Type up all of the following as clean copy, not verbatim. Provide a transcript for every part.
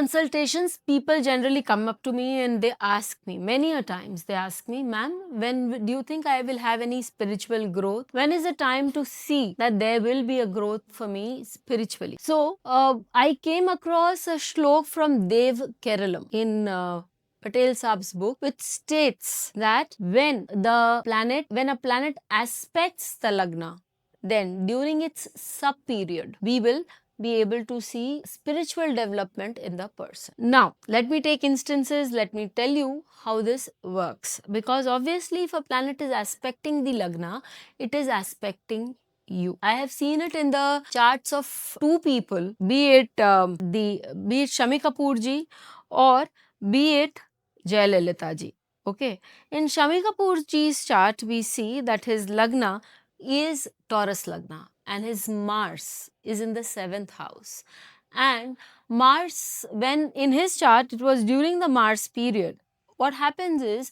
consultations, people generally come up to me and they ask me, many a times they ask me, ma'am, when do you think I will have any spiritual growth? When is the time to see that there will be a growth for me spiritually? So I came across a shlok from Dev Keralam in Patel Saab's book, which states that when a planet aspects the lagna, then during its sub period, we will be able to see spiritual development in the person. Now, let me take instances, let me tell you how this works. Because obviously, if a planet is aspecting the lagna, it is aspecting you. I have seen it in the charts of two people, be it Shami Kapoor ji or be it Jayalalitha ji. Okay. In Shami Kapoor ji's chart, we see that his lagna is Taurus lagna and his Mars is in the 7th house. And Mars, when in his chart, it was during the Mars period. What happens is,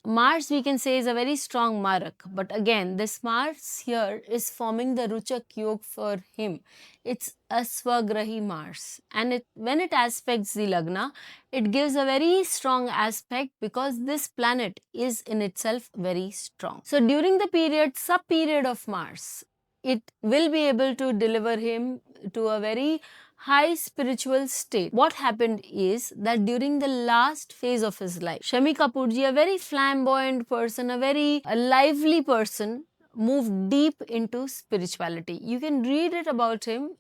Mars we can say is a very strong Marak, but again, this Mars here is forming the Ruchak Yog for him. It's a Swagrahi Mars, and when it aspects the Lagna, it gives a very strong aspect because this planet is in itself very strong. So during the sub period of Mars, it will be able to deliver him to a very high spiritual state. What happened is that during the last phase of his life, Shami Kapoorji, a very flamboyant person, a very lively person, moved deep into spirituality. You can read it about him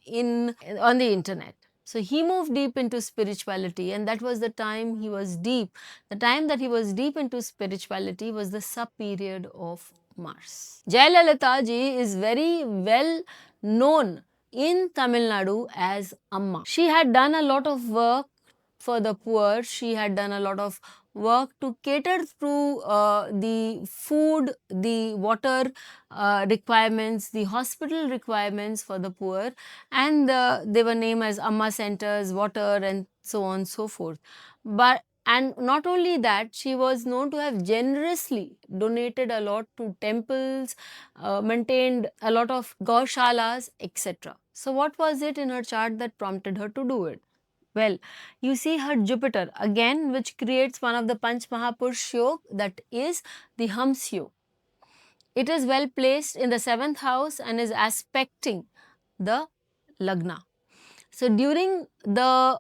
on the internet. So he moved deep into spirituality, and that was the time he was deep. The time that he was deep into spirituality was the sub period of Mars. Jayalalitha ji is very well known in Tamil Nadu as Amma. She had done a lot of work for the poor. She had done a lot of work to cater to the food, the water requirements, the hospital requirements for the poor, and they were named as Amma centers, water, and so on and so forth. And not only that, she was known to have generously donated a lot to temples, maintained a lot of gaushalas, etc. So what was it in her chart that prompted her to do it? Well, you see her Jupiter again, which creates one of the Panch Mahapurush Yog, that is the Hams Yog. It is well placed in the 7th house and is aspecting the Lagna. So during the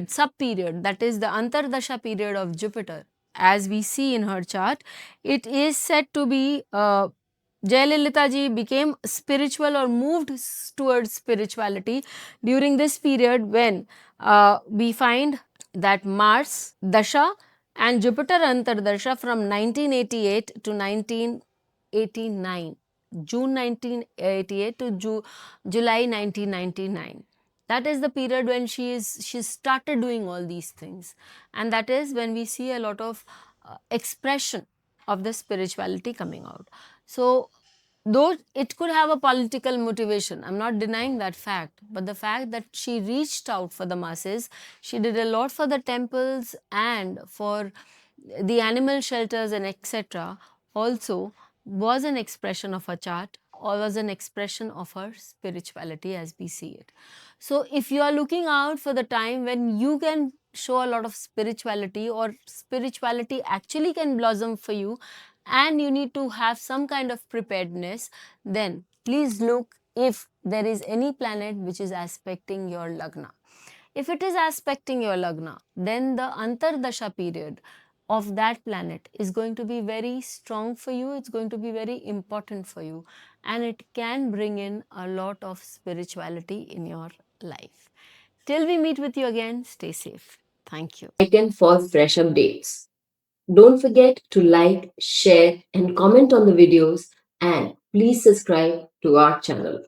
sub period, that is the Antardasha period of Jupiter, as we see in her chart, it is said to be Jayalalitha ji became spiritual or moved towards spirituality during this period when we find that Mars Dasha and Jupiter Antardasha from 1988 to 1989, June 1988 to July 1999. That is the period when she started doing all these things, and that is when we see a lot of expression of the spirituality coming out. So though it could have a political motivation, I'm not denying that fact, but the fact that she reached out for the masses, she did a lot for the temples and for the animal shelters and etc., also was an expression of her chart or was an expression of her spirituality as we see it. So if you are looking out for the time when you can show a lot of spirituality or spirituality actually can blossom for you, and you need to have some kind of preparedness, then please look if there is any planet which is aspecting your lagna. If it is aspecting your lagna, then the Antardasha period of that planet is going to be very strong for you, it's going to be very important for you, and it can bring in a lot of spirituality in your life. Till we meet with you again, stay safe. Thank you. Icon for fresh updates. Don't forget to like, share, and comment on the videos, and please subscribe to our channel.